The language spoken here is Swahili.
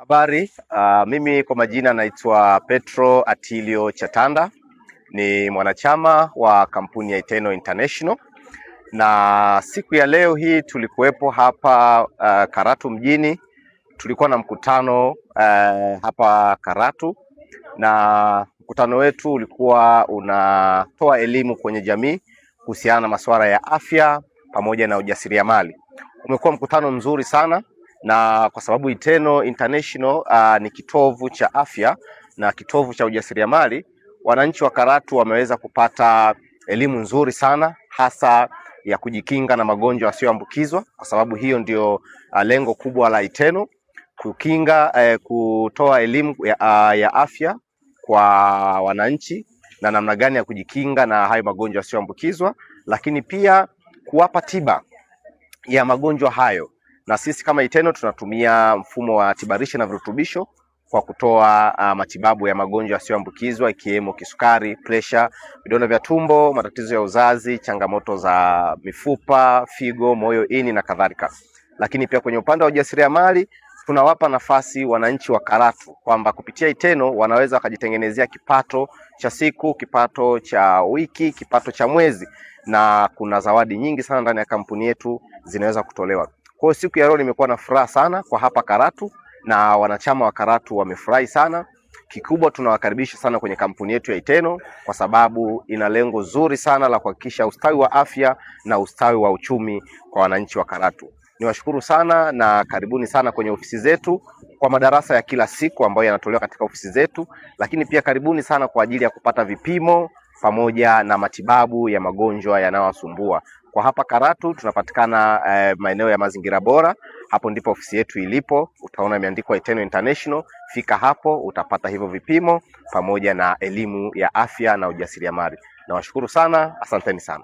Habari, mimi kwa majina naitwa Petro Atilio Chatanda, ni mwanachama wa kampuni ya Eternal International, na siku ya leo hii tulikuwepo hapa Karatu mjini. Tulikuwa na mkutano hapa Karatu, na mkutano wetu ulikuwa unatoa elimu kwenye jamii kuhusiana na masuala ya afya pamoja na ujasiriamali. Umekuwa mkutano mzuri sana, na kwa sababu Eternal International ni kitovu cha afya na kitovu cha ujasiriamali, wananchi wa Karatu wameweza kupata elimu nzuri sana, hasa ya kujikinga na magonjwa yasiyoambukizwa, kwa sababu hiyo ndio lengo kubwa la Eternal, kukinga kutoa elimu ya afya kwa wananchi na namna gani ya kujikinga na hayo magonjwa yasiyoambukizwa, lakini pia kuwapa tiba ya magonjwa hayo. Na sisi kama Eternal tunatumia mfumo wa tibarishe na virutubisho kwa kutoa matibabu ya magonjwa yasiyoambukizwa, ikiwemo kisukari, pressure, vidonda vya tumbo, matatizo ya uzazi, changamoto za mifupa, figo, moyo, ini na kadhalika. Lakini pia kwenye upande wa ujasiriamali tunawapa nafasi wananchi wa Karatu kwamba kupitia Eternal wanaweza wakajitengenezea kipato cha siku, kipato cha wiki, kipato cha mwezi, na kuna zawadi nyingi sana ndani ya kampuni yetu zinaweza kutolewa. Kwa siku ya leo nimekuwa na furaha sana kwa hapa Karatu, na wanachama wa Karatu wamefurahi sana. Kikubwa tunawakaribisha sana kwenye kampuni yetu ya Eternal, kwa sababu ina lengo zuri sana la kuhakikisha ustawi wa afya na ustawi wa uchumi kwa wananchi wa Karatu. Niwashukuru sana na karibuni sana kwenye ofisi zetu kwa madarasa ya kila siku ambayo yanatolewa katika ofisi zetu, lakini pia karibuni sana kwa ajili ya kupata vipimo pamoja na matibabu ya magonjwa yanayowasumbua. Kwa hapa Karatu tunapatikana maeneo ya Mazingira Bora. Hapo ndipo ofisi yetu ilipo. Utaona imeandikwa Eternal International. Fika hapo utapata hivyo vipimo pamoja na elimu ya afya na ujasiriamali. Nawashukuru sana, asanteni sana.